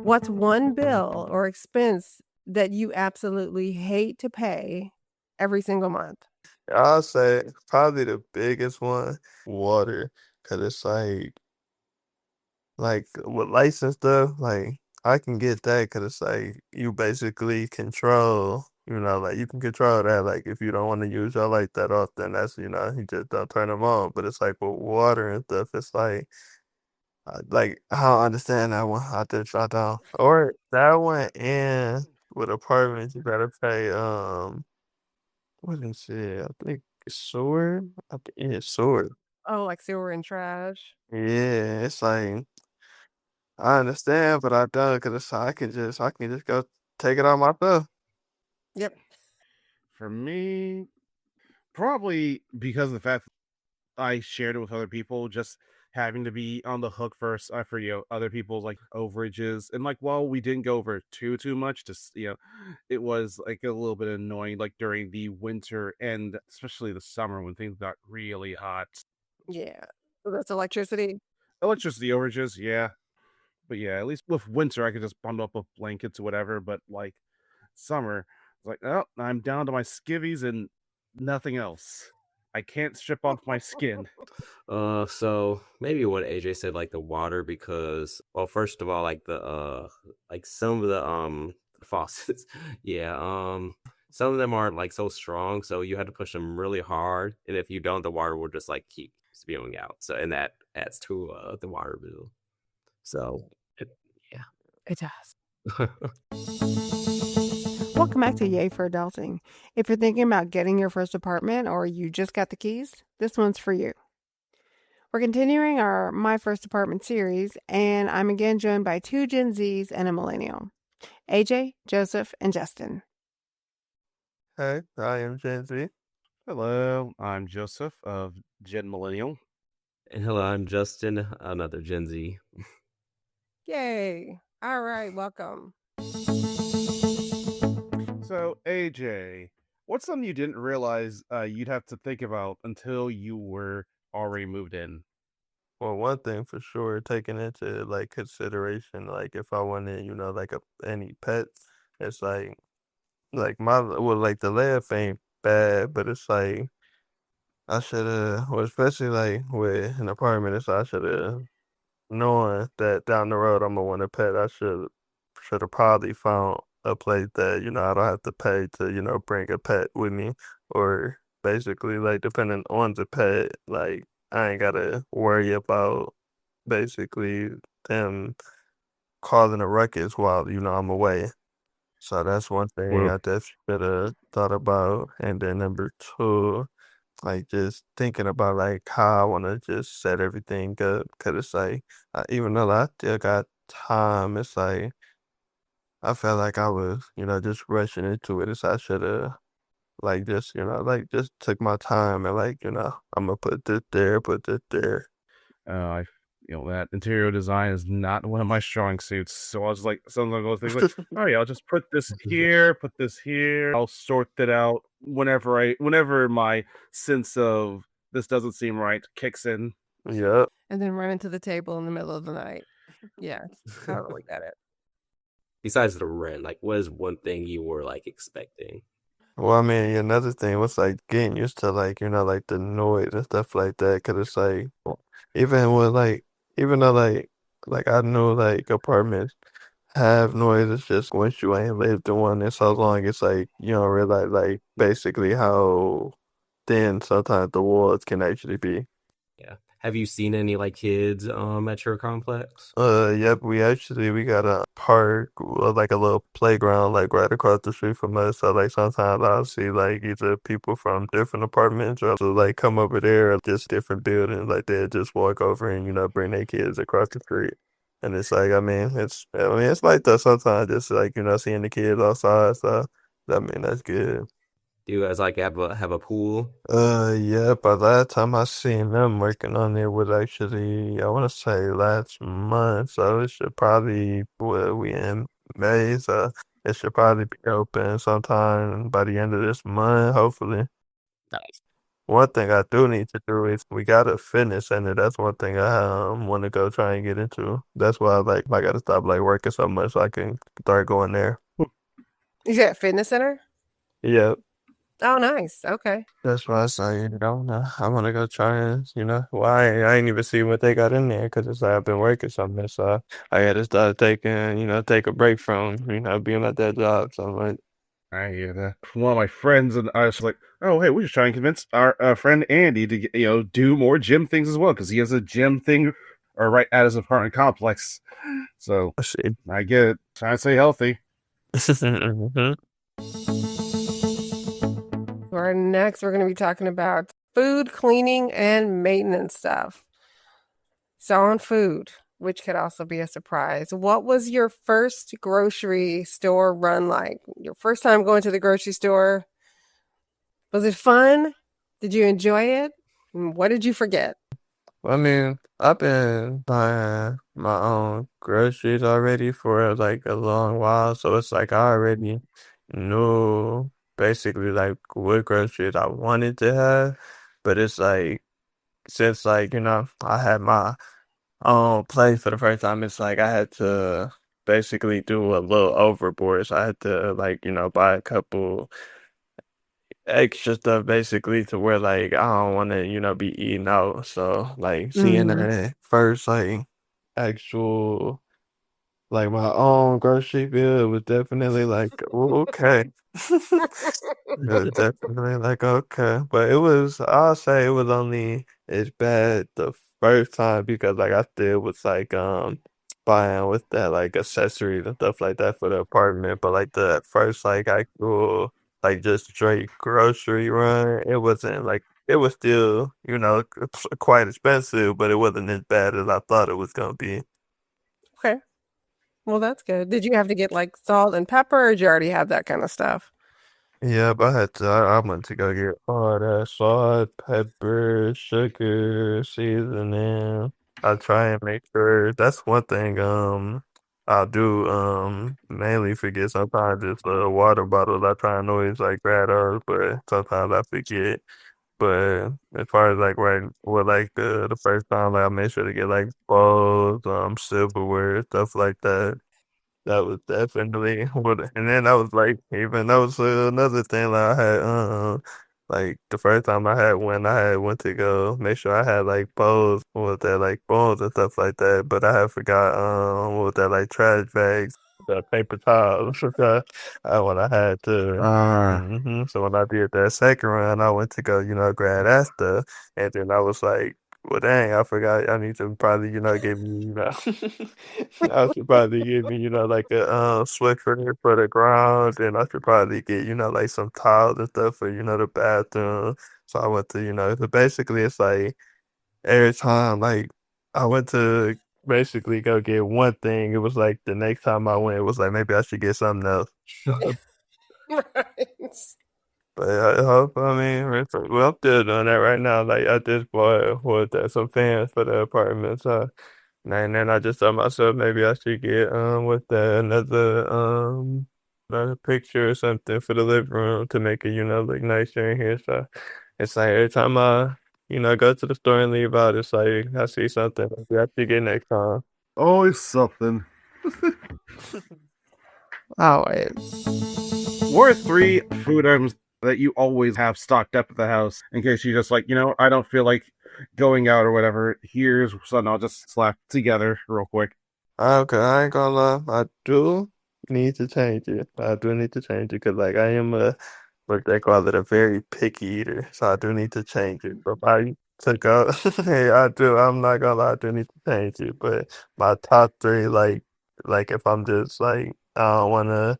What's one bill or expense that you absolutely hate to pay every single month? I'll say probably the biggest one, water, cause it's like with license stuff, like I can get that, cause it's like you basically control, like you can control that. Like if you don't want to use your light that often, that's you just don't turn them on. But it's like with water and stuff, it's like I don't understand that one. I don't. Or that one and with apartments, you gotta pay. What is it? I think sewer. I think it's sewer. Oh, like sewer and trash? Yeah, it's like I understand, but I don't because it's I can just go take it out myself. Yep. For me, probably because of the fact I shared it with other people, just having to be on the hook first for other people's like overages, and like while we didn't go over too much, just it was like a little bit annoying like during the winter and especially the summer when things got really hot. Yeah. So that's electricity? Electricity overages, yeah, but yeah, at least with winter I could just bundle up with blankets or whatever. But like summer, it's like, oh, I'm down to my skivvies and nothing else. I can't strip off my skin. So maybe what AJ said, like the water, because well, first of all, like like some of the faucets, yeah, some of them aren't like so strong, so you had to push them really hard, and if you don't, the water will just like keep spewing out. So and that adds to the water bill. So it, It does. yeah. Welcome back to Yay for Adulting. If you're thinking about getting your first apartment or you just got the keys, this one's for you. We're continuing our My First Apartment series, and I'm again joined by two Gen Zs and a millennial, AJ, Joseph, and Justin. Hey, I am Gen Z. Hello, I'm Joseph of Gen Millennial. And hello, I'm Justin, another Gen Z. Yay. All right, welcome. So, AJ, what's something you didn't realize you'd have to think about until you were already moved in? Well, one thing for sure, taking into like consideration, like if I wanted, like any pets, it's like like the laugh ain't bad, but it's like I should have, well, especially like with an apartment, it's I should have knowing that down the road I'm gonna want a pet. I should have probably found a place that I don't have to pay to bring a pet with me, or basically like depending on the pet, like I ain't gotta worry about basically them causing a ruckus while I'm away. So that's one thing Well, I definitely should have thought about. And then number two, like just thinking about like how I want to just set everything up, cause it's like even though I still got time, it's like I felt like I was just rushing into it. It's I should have like just like just took my time and like I'm gonna put this there, put this there. I, that interior design is not one of my strong suits. So I was like, sometimes I go things like, oh yeah, I'll just put this here, put this here. I'll sort that out whenever my sense of this doesn't seem right kicks in. Yep. And then run into the table in the middle of the night. Yeah, totally get it. Besides the rent, like what is one thing you were like expecting? Well, I mean, another thing was like getting used to like like the noise and stuff like that. Cause it's like even with like even though like I know like apartments have noise, it's just once you ain't lived in one in so long, it's like you don't realize like basically how thin sometimes the walls can actually be. Yeah. Have you seen any like kids at your complex? Yep, we got a park, like a little playground, like right across the street from us. So like sometimes I'll see like either people from different apartments or to like come over there or just different buildings. Like they'll just walk over and bring their kids across the street. And it's like it's like that sometimes just like seeing the kids outside. So I mean that's good. Do you guys like have a pool? Yeah, by that time I seen them working on it was actually, I want to say last month, so it should probably, well, we in May, so it should probably be open sometime by the end of this month, hopefully. Nice. one thing I do need to do is we got a fitness center. That's one thing I want to go try and get into. That's why like I got to stop like working so much so I can start going there. You said fitness center? Yeah, Oh, nice. Okay. that's why I say I want to go try and well I ain't even see what they got in there because it's like I've been working so much, so I got to start taking take a break from being at that job. So I'm like. I hear that. One of my friends and I was like, "Oh, hey, we should try and convince our friend Andy to do more gym things as well because he has a gym thing or right at his apartment complex." So Shit. I get it. Trying to stay healthy. Mhm. Or next, we're going to be talking about food, cleaning, and maintenance stuff. So on food, which could also be a surprise. What was your first grocery store run like? Your first time going to the grocery store? Was it fun? Did you enjoy it? And what did you forget? I mean, I've been buying my own groceries already for like a long while, so it's like I already knew basically like what groceries I wanted to have, but it's like since like I had my own place for the first time, it's like I had to basically do a little overboard, so I had to like buy a couple extra stuff basically to where like I don't want to be eating out, so like seeing Mm-hmm. that first like actual like my own grocery bill, it was definitely like okay. It was definitely like okay, but I'll say it was only as bad the first time because like I still was like buying with that like accessories and stuff like that for the apartment, but like the first like actual like just straight grocery run, it wasn't like it was still quite expensive, but it wasn't as bad as I thought it was gonna be. Okay. Well, that's good. Did you have to get like salt and pepper, or did you already have that kind of stuff? Yeah, but I had to. I went to go get all that salt, pepper, sugar, seasoning. I try and make sure. That's one thing. I do. Mainly forget sometimes. It's water bottles. I try and always like grab those, but sometimes I forget. But as far as like right, well, like the first time, like I made sure to get like bowls, silverware, stuff like that. That was definitely what, and then that was like even that was another thing like I had like the first time I had went to go make sure I had like bowls with that like bowls and stuff like that, but I had forgot with that like trash bags, the paper towels. When I had to. Ah. So when I did that second run, I went to go grab that stuff, and then I was like. Well, dang, I forgot. I need to probably, give me, I should probably give me, like a Swiffer for the ground, and I should probably get, like some tiles and stuff for, the bathroom. So I went to, so basically it's like every time, like I went to basically go get one thing, it was like the next time I went, it was like maybe I should get something else. Right. But I hope, I mean, well, I'm still doing that right now. Like, I just bought some fans for the apartment. So, and then I just told myself maybe I should get, with that another picture or something for the living room to make it, look nicer in here. So, it's like every time I, go to the store and leave out, it's like I see something maybe I should get next time. Always something. Always. What are three food items that you always have stocked up at the house in case you just like, I don't feel like going out or whatever. Here's something I'll just slap together real quick. Okay, I ain't gonna lie. I do need to change it. I do need to change it because, like, I am what they call it, a very picky eater. So I do need to change it. But I took out, hey, I do. I'm not gonna lie. I do need to change it. But my top three, like if I'm just like, I don't want to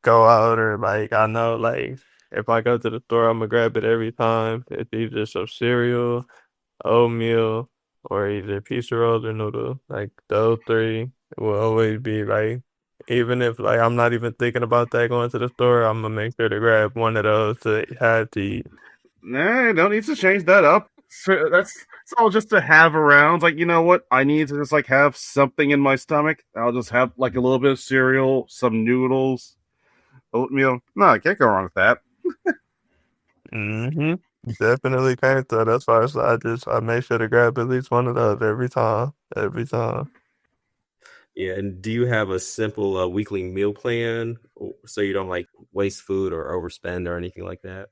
go out or like, I know, like, if I go to the store, I'm gonna grab it every time. It's either some cereal, oatmeal, or either pizza rolls or noodle. Like those three will always be like, even if like I'm not even thinking about that going to the store, I'm gonna make sure to grab one of those to have to eat. Nah, don't need to change that up. So that's it's all just to have around. Like, you know what? I need to just like have something in my stomach. I'll just have like a little bit of cereal, some noodles, oatmeal. No, I can't go wrong with that. Hmm Definitely can't though. That's why I make sure to grab at least one of those every time. Every time. Yeah, and do you have a simple weekly meal plan so you don't like waste food or overspend or anything like that?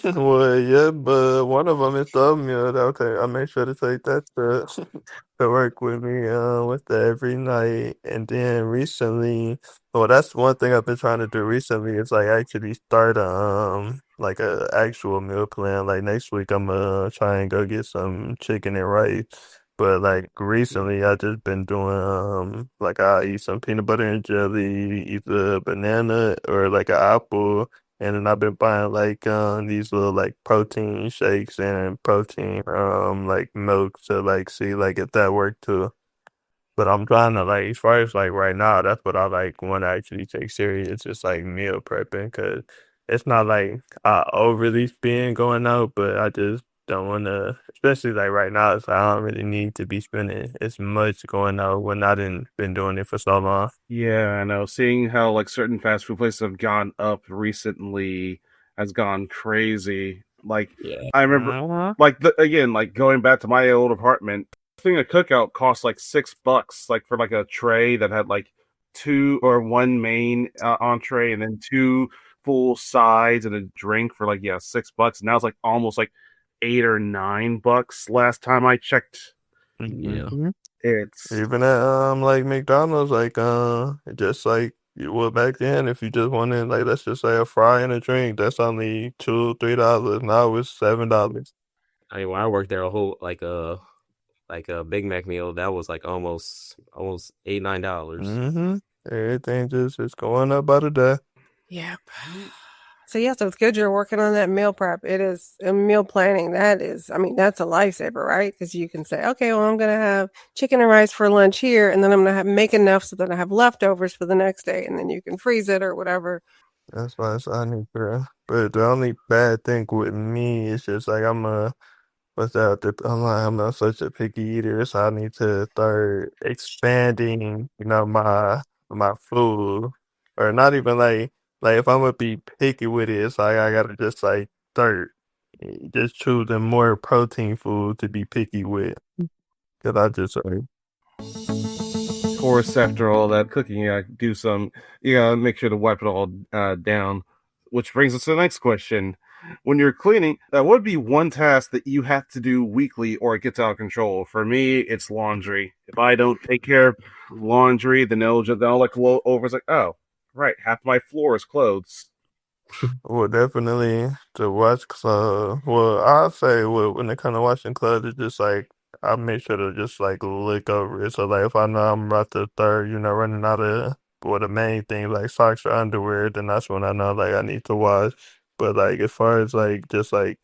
Well, yeah, but one of them is the oatmeal. Okay, I make sure to take that to to work with me with that every night. And then recently, well, that's one thing I've been trying to do recently is like actually start like a actual meal plan. Like next week, I'm gonna try and go get some chicken and rice. But like recently, I just been doing like I eat some peanut butter and jelly, either a banana or like an apple. And then I've been buying like these little like protein shakes and protein like milk to like see like if that worked too. But I'm trying to like as far as like right now, that's what I like want to actually take serious. It's just like meal prepping because it's not like I overly spend going out, but I just don't want to, especially like right now. It's like I don't really need to be spending as much going out when I didn't been doing it for so long. Yeah, I know. Seeing how like certain fast food places have gone up recently has gone crazy. Like Yeah. I remember, Uh-huh. like again, like going back to my old apartment, I think a cookout cost like $6, like for like a tray that had like two or one main entree and then two full sides and a drink for like $6. Now it's like almost like $8 or $9 last time I checked. Yeah. Mhm. It's Even at like McDonald's, like just like well back then, if you just wanted like let's just say a fry and a drink, that's only $2, $3. Now it's $7. I mean, when I worked there, a whole like a Big Mac meal that was like almost $8, $9. Mm-hmm. Everything just is going up by the day. Yep. So yeah, so it's good you're working on that meal prep. It is meal planning. That is, I mean, that's a lifesaver, right? Because you can say, okay, well, I'm gonna have chicken and rice for lunch here, and then I'm gonna make enough so that I have leftovers for the next day, and then you can freeze it or whatever. That's why I need to. But the only bad thing with me is just like what's that? I'm not such a picky eater, so I need to start expanding, my food, or not even like if I'm gonna be picky with it, it's like I gotta just like start just choosing more protein food to be picky with, cause I just like of course, after all that cooking, you gotta make sure to wipe it all down. Which brings us to the next question. When you're cleaning, what would be one task that you have to do weekly or it gets out of control? For me, it's laundry. If I don't take care of laundry, then they'll like blow over. It's like, oh, right, half my floor is clothes. well, definitely to watch clothes. Well, I'll say when it comes to watching clothes, it's just like I make sure to just like look over it. So like if I know I'm about to start, running out of the main thing like socks or underwear, then that's when I know like I need to wash. But like as far as like just like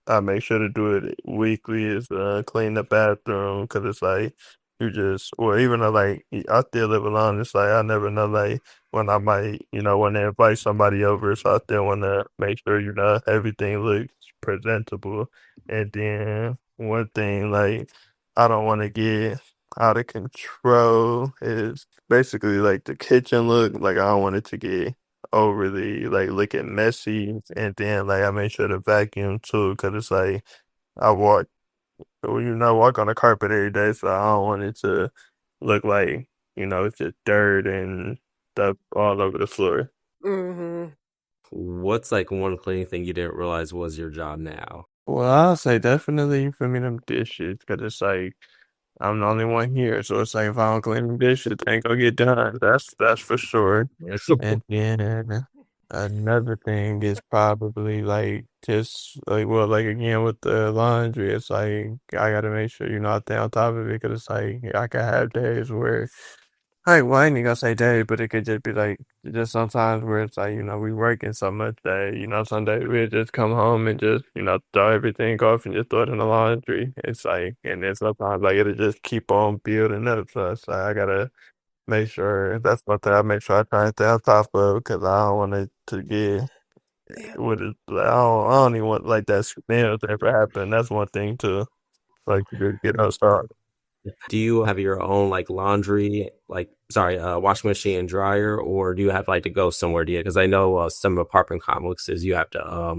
I make sure to do it weekly is clean the bathroom because it's like you just well even though like I still live alone, it's like I never know like when I might, want to invite somebody over. So I still want to make sure, everything looks presentable. And then one thing, like, I don't want to get out of control is basically like the kitchen look. Like, I don't want it to get overly, like, looking messy. And then, like, I make sure to vacuum too, because it's like, I walk, walk on the carpet every day. So I don't want it to look like, it's just dirt and stuff all over the floor. Hmm. What's like one cleaning thing you didn't realize was your job now? Well, I'll say definitely for me them dishes, because it's like I'm the only one here, so it's like if I don't clean them dishes, they ain't gonna get done. That's for sure. Yes. And then another thing is probably like just like well, like again with the laundry, it's like I gotta make sure I stay on top of it, because it's like I can have days where well, I ain't even gonna say day, but it could just be like just sometimes where it's like, we working so much that, some days we just come home and just, throw everything off and just throw it in the laundry. It's like and then sometimes like it'll just keep on building up. So it's like I gotta make sure that's one thing I make sure I try and stay on top of because I don't want it to get Yeah. with it like I don't even want like that smell to ever happen. That's one thing too. Like to get us started. Do you have your own like laundry, washing machine and dryer, or do you have like to go somewhere to? Because I know some apartment complexes you have to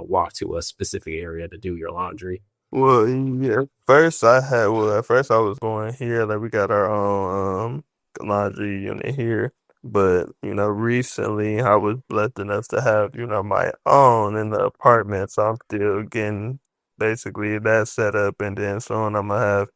walk to a specific area to do your laundry. Well, yeah. At first I was going here, like we got our own laundry unit here. But, recently I was blessed enough to have, my own in the apartment. So I'm still getting basically that set up, and then soon I'm gonna have,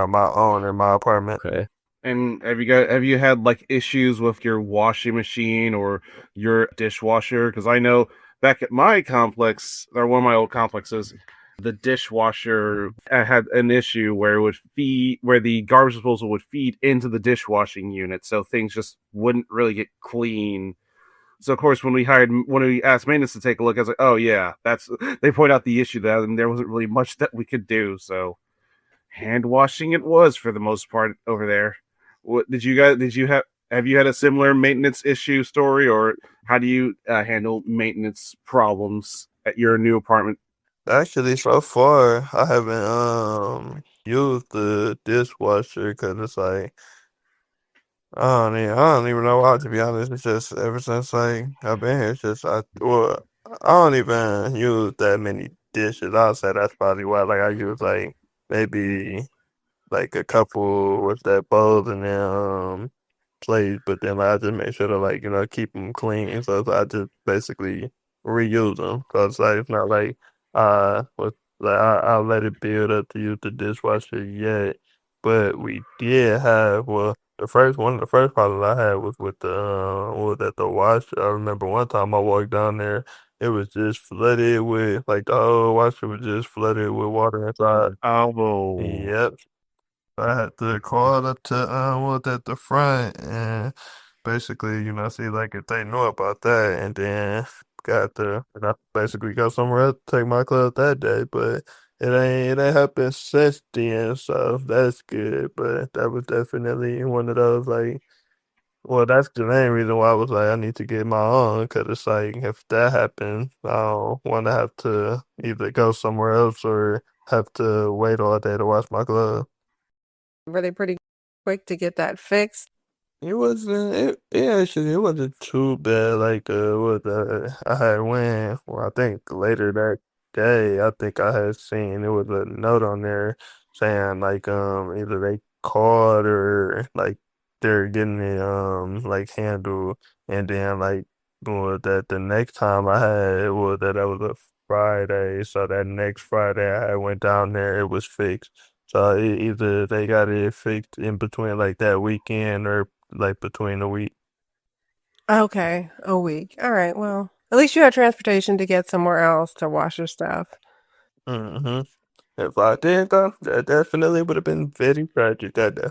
my own in my apartment. Okay. And have you had like issues with your washing machine or your dishwasher? Because I know back at my complex, or one of my old complexes, the dishwasher had an issue where it would feed, where the garbage disposal would feed into the dishwashing unit, so things just wouldn't really get clean. So of course, when we asked maintenance to take a look, I was like, "Oh yeah, that's." They point out the issue that, and there wasn't really much that we could do. So hand washing it was for the most part over there. What did you guys? Did you have you had a similar maintenance issue story, or how do you handle maintenance problems at your new apartment? Actually, so far I haven't used the dishwasher because it's like I don't even know why, to be honest. It's just ever since like I've been here, it's just I don't even use that many dishes. I'll say that's probably why. Like I use like maybe like a couple with that bowls and then plates, but then like I just make sure to like keep them clean. So I just basically reuse them because like it's not like with like I'll let it build up to use the dishwasher yet. But we did have one of the first problems I had was with the was at the wash. I remember one time I walked down there, it was just flooded with like the whole washer was just flooded with water inside. Oh, Yep. I had to call up to was at the front and basically, see like if they knew about that, and then I basically got somewhere else to take my clothes that day, but it ain't happened since then, so that's good. But that was definitely one of those like, well, that's the main reason why I was like I need to get my own, because it's like if that happens, I don't want to have to either go somewhere else or have to wait all day to wash my clothes. Were they pretty quick to get that fixed? It wasn't too bad. Like, I had went, well, I think later that day, I think I had seen it was a note on there saying, like, either they called or, like, they're getting it, like, handled. And then, like, that the next time I had, it was that was a Friday. So that next Friday I went down there, it was fixed. So either they got it fixed in between, like, that weekend or like between a week. Okay, a week. All right, well, at least you had transportation to get somewhere else to wash your stuff. hmm If I did though, that definitely would have been very tragic that day.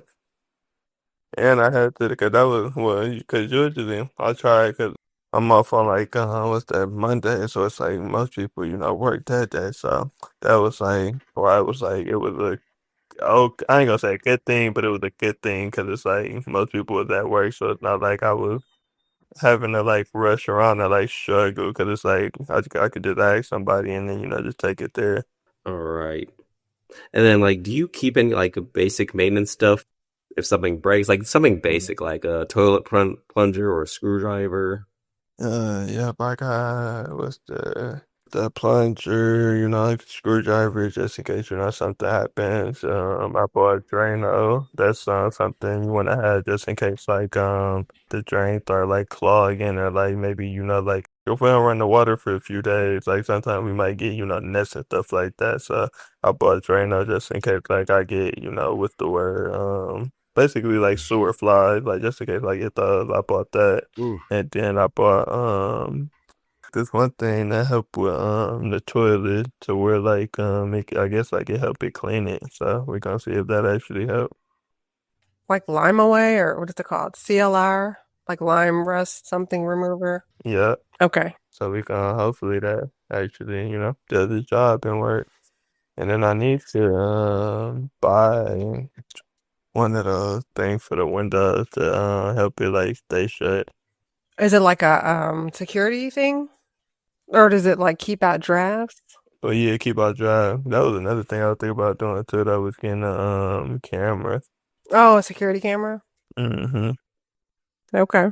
And I had to, because that was, well, because usually I try, because I'm off on like, what's that, Monday, so it's like most people, work that day. So that was like, or I was like, it was I ain't gonna say a good thing, but it was a good thing because it's like most people was at work, so it's not like I was having to like rush around and like struggle because it's like I could just ask somebody and then just take it there. All right. And then like, do you keep any like basic maintenance stuff if something breaks, like something basic like a toilet plunger or a screwdriver? Yeah, like what's the plunger, like screwdriver, just in case something happens. I bought Drano. That's something you want to have just in case like the drain start like clogging, or like maybe like if we don't run the water for a few days, like sometimes we might get nests and stuff like that. So I bought Drano just in case like I get with the word basically like sewer flies, like just in case like it does. I bought that. ooh. And then I bought this one thing that helped with the toilet to where like I guess like it helped it clean it. So we're gonna see if that actually helped. Like lime away, or what is it called? CLR? Like lime rust something remover? Yeah. Okay. So we can hopefully that actually, does the job and work. And then I need to buy one of those things for the windows to help it like stay shut. Is it like a security thing? Or does it like keep out drafts? But yeah, keep our drive. That was another thing I was thinking about doing too. That was getting a camera. Oh, a security camera. Mm-hmm. Okay.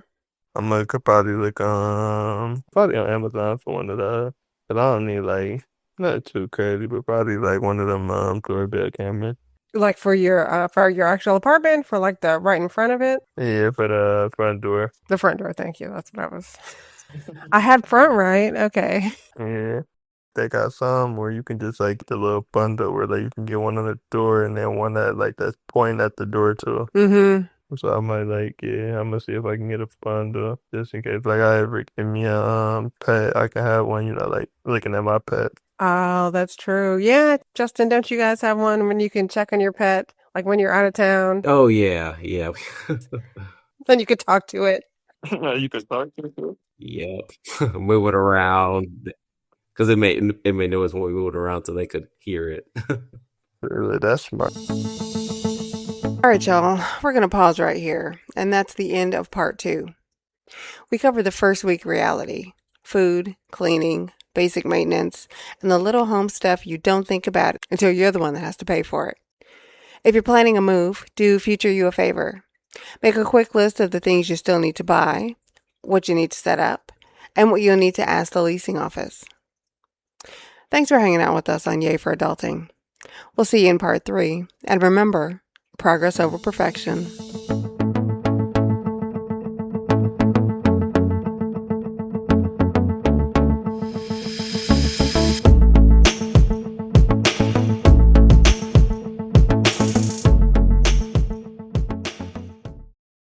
Could probably look probably on Amazon for one of the. But I don't need like not too crazy, but probably like one of them doorbell cameras. Like for your actual apartment, for like the right in front of it, Yeah, for the front door. the front door. Thank you. That's what I was. I had front right. Okay. Yeah. They got some where you can just like get the little bundle where like you can get one on the door and then one that like that's pointing at the door too. Mm-hmm. So I might like yeah, I'm gonna see if I can get a bundle just in case like I ever give me a pet, I can have one, like looking at my pet. Oh, that's true. Yeah, Justin, don't you guys have one when you can check on your pet, like when you're out of town? Oh yeah, yeah. Then you could talk to it. You can talk to it. Yep. Move it around because it made noise when we moved around so they could hear it. Really, that's smart. All right, y'all, we're going to pause right here, and that's the end of part 2. We covered the first week reality: food, cleaning, basic maintenance, and the little home stuff you don't think about until you're the one that has to pay for it. If you're planning a move, do future you a favor. Make a quick list of the things you still need to buy, what you need to set up, and what you'll need to ask the leasing office. Thanks for hanging out with us on Yay for Adulting. We'll see you in part 3, and remember, progress over perfection.